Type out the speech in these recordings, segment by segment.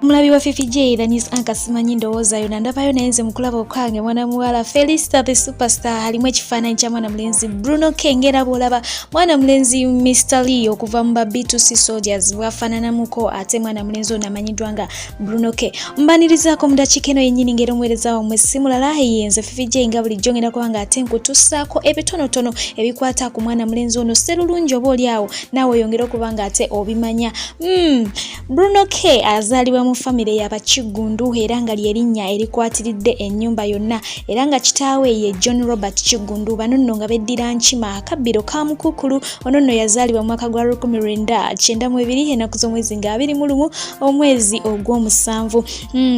Mulabi wa Phiphie the news anchor simanyi ndowooza yonna ndabayo naye nze mukulaba okwange mwana muwala Felista the superstar halimu ekifaananyi kya mwana mulenzi Bruno ngera bw'olaba mwana mulenzi Mr. Lee okuva mu B2C Soldiers bwafaananamuko ate mwana mulenzi ono amanyiddwa nga Bruno K. Mbanirizaako mu dakiika eno yennyini ngero omuweereza wammwe si mulala yenze Phiphie nga bulijjo ngenda kuba nga ate nkutussaako ebitonotono ebikwata ku mwana mulenzi ono sserulungi oba oliawo naawe oyongere okuba nga ate obimanya. Bruno K azaalibwa mu famire y'Abakigundu era nga lyerinnya erikwatiridde ennyumba yonna era nga kitaawe ye John Robert Kigundu bano nno nga beddira nkima akabbiro ka mukukulu ono nno yazaalibwa mu mwaka gwa 1992 ennaku z'omwezi nga 21 omwezi ogw'omusanvu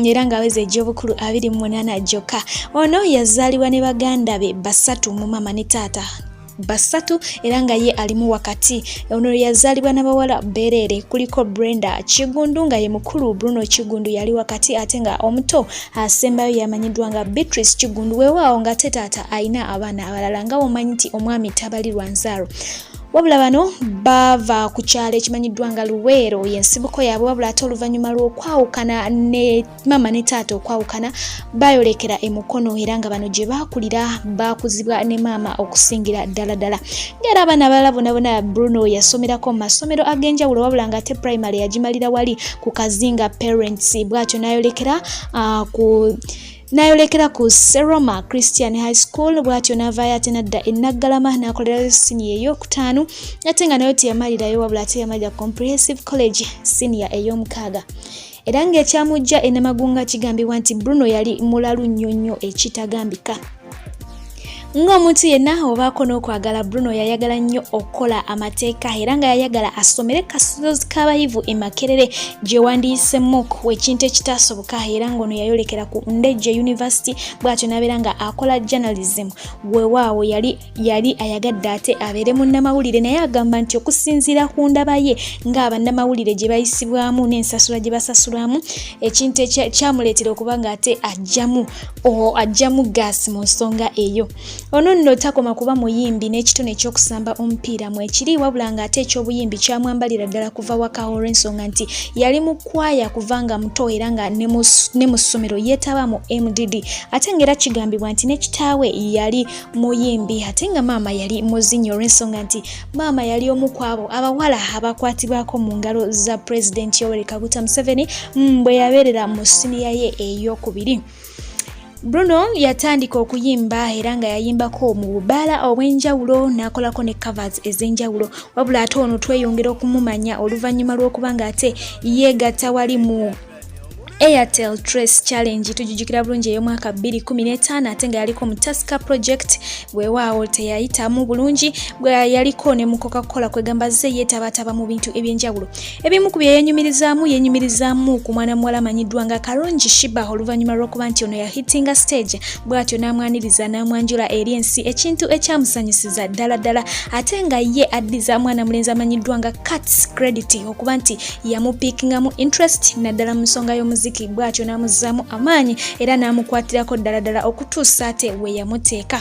era nga aweze egy'obukulu 28 gyokka. Ono yazaalibwa ne baganda be basatu mu mama ne taata basatu era nga ye alimu wakati. Ono yazaalibwa n'abawala Berere kuliko Brenda Kigundu nga ye mukulu, Bruno Kigundu yali wakati ate nga omuto asembayo yamanyiddwa nga Beatrice Kigundu weewaawo nga ate taata ayina abaana abalala nga omanyi nti omwami tabalirwa nzaalo. Wabula bano bava ku kyalo ekimanyiddwa nga Luweero y'ensibuko yaabwe wabula ate oluvannyuma lw'okwawukana ne mama ne taata okwawukana bayolekera emukono era nga bano gye baakulira baakuzibwa ne maama okusingira ddala. Ng'era abaana abalala bonna Bruno yasomerako mu masomero ag'enjawulo wabula nga ate primary yagimalira wali ku Kazinga Parents bw'atyo n'ayolekera ku Seroma Christian High School bw'atyo n'avaayo ate n'adda e Naggalama n'akolera senior ey'okutaano ate nga nayo teyamalirayo wabula ate yamalira Comprehensive College senior ey'omukaaga. Era ng'ekyamujja e Namagunga kigambibwa nti Bruno yali mulalu nnyo ekitagambika. Ng'omuntu yenna obaako n'okwagala Bruno yayagala nnyo okukola amateeka era nga yayagala asomere kasozi k'abayivu e Makerere gye wandiise MOOC ekintu ekitaasoboka era ng'ono yayolekera ku Ndejje University bw'atyo n'abeera nga akola journalism weewaawo yali ayagadde ate abeere munnamawulire naye agamba nti okusinziira ku ndaba ye ng'abannamawulire gye bayisibwamu n'ensasula gye basasulwamu ekintu ekyamuleetera okuba nga ate ajjamu gaasi mu nsonga eyo. Ono nno takoma kuba muyimbi n'ekitone ekyokusamba omupiira mu ekiri wabula nga ate eky'obuyimbi kyamwambalira ddala kuva waka olw'ensonga nti yali mu kwaya kuva nga muto era nga ne mu ssomero yeetaba mu MDD ate ng'era kigambibwa nti ne kitaawe yali muyimbi ate nga maama yali muzinyi olw'ensonga nti maama yali omu ku abo abawala abakwatibwako mu ngalo za Pulezidenti Yoweri Kaguta Museveni bwe yabeerera mu siniya ye ey'okubiri. Bruno yatandika okuyimba era nga yayimbako mu bubaala obw'enjawulo n'akolako ne covers ez'enjawulo wabula ate ono tweyongera okumumanya oluvannyuma lw'okuba nga ate yeegatta wali mu Airtel Trace Challenge tujijukira bulungi ey'omwaka 2015 ate nga yaliko mu Taska Project weewaawo teyayitamu bulungi bwe yaliko ne mu Coca-Cola kwegamba ze yeetabataba mu bintu eby'enjawulo. Ebimu ku bye yenyumirizaamu ku mwana muwala amanyiddwa nga Kalonji Shiba oluvannyuma lw'okuba nti ono yahitinga stage bw'atyo n'amwaniriza n'amwanjula eri ensi ekintu ekyamusanyusiza ddala ate nga ye addiza mwana mulenzi amanyiddwa nga Cats Credit okuba nti yamupiikingamu interest naddala mu nsonga y'omuziki bw'atyo n'amuzzaamu amaanyi era n'amukwatirako ddala okutuusa ate we yamuteeka.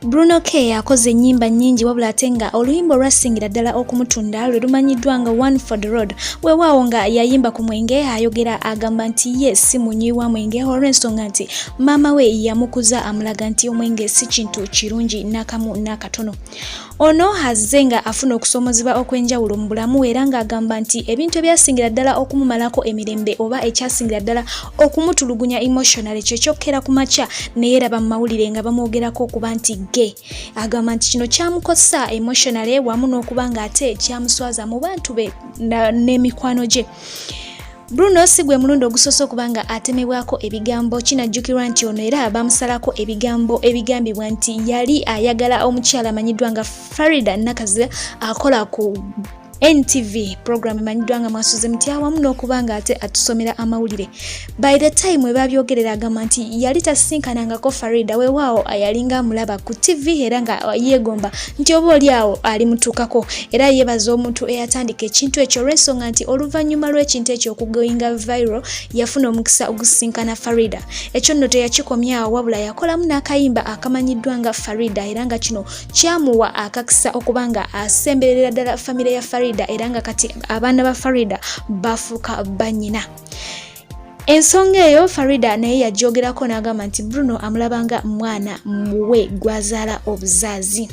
Bruno K akoze ennyimba nnyingi wabula ate nga oluyimba olwasingira ddala okumutunda lwe lumanyiddwa nga One for the Road weewaawo nga yayimba ku mwenge ayogera agamba nti ye si munywi wa mwenge olw'ensonga nti maama we yamukuza amulaga nti omwenge si kintu kirungi n'akamu n'akatono. Ono azze nga afuna okusomozebwa okw'enjawulo mu bulamu era ng'agamba nti ebintu ebyasingira ddala okumumalako emirembe oba ekyasingira ddala okumutulugunya emotionally kyo kyokkera ku makya ne yeeraba mu mawulire nga bamwogerako okuba nti gay. Agamba nti kino kyamukosa emotionally wamu n'okuba nga ate kyamuswaza mu bantu be n'emikwano gye. Bruno si gwe mulundi ogusoose okuba nga atemebwako ebigambo kinajjukirwa nti ono era bamusalako ebigambo ebigambibwa nti yali ayagala omukyala amanyiddwa nga Farida Nakazi akola ku NTV program emanyiddwa nga Mwasuze Muti awamu n'okuba nga ate atusomera amawulire. By the time we babyogerera agamba nti yali tasinkanangako Farida weewaawo ayalinga amulaba ku TV era nga yeegomba nti oba oliawo alimutuukako era yeebaza omuntu eyatandika ekintu ekyo olw'ensonga nti oluvannyuma lw'ekintu ekyo okugoyinga viral yafuna omukisa ogusinkana Farida. Ekyo nno teyakikomyawo wabula yakolamu n'akayimba akamanyiddwa nga Farida era nga kino kyamuwa akakisa okuba nga asemberera ddala famire ya Farida Farida era nga kati abaana ba Farida bafuuka bannyina. Ensonga eyo Farida naye yagyogerako n'agamba nti Bruno amulabanga mwana muwe gwazaala obuzaazi.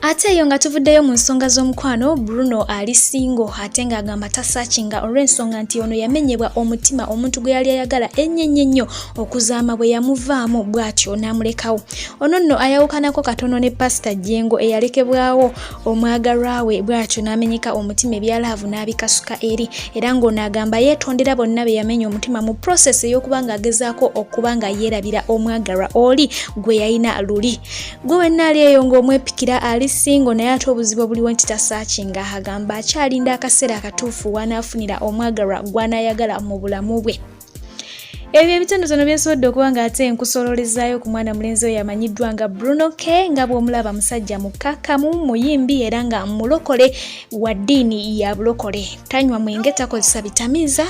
Ate eyo nga tuvuddeyo mu nsonga z'omukwano, Bruno ali single ate ng'agamba tasakinga olw'ensonga nti ono yamenyebwa omutima omuntu gwe yali ayagala ennyo okuzaama bwe yamuvaamu bw'atyo n'amulekawo. Ono nno ayawukanako katono ne Pastor Jengo eyalekebwawo omwagalwa we bw'atyo n'amenyeka omutima ebyalaavu n'abikasuka eri, era ng'ono agamba yeetondera bonna be yamenya omutima mu process ey'okuba ng'agezaako okuba nga yeerabira omwagalwa oli gwe yalina luli. Gwe wenna ali eyo ng'omwepikira ali singo naye ate obuzibu buliwo nti tasakinga, agamba akyalinda akaseera akatuufu wanaafunira omwagalwa gwanayagala mu bulamu bwe. Ebyo ebitonotono byensobodde okuba nga ate nkusololezaayo ku mwana mulenzi oyo amanyiddwa nga Bruno K nga bw'omulaba musajja mukkakkamu, muyimbi era nga mulokole wa ddiini ya bulokole. Tanywa mwenge, takozesa bitamiiza,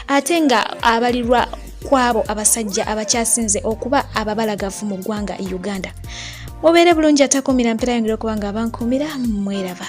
ate nga abalirwa kwabo abasajja abakyasinze okuba ababalagavu mu ggwanga Uganda. Mubeere bulungi atakuumira mpeera yongera okuba nga abankuumira, mweraba.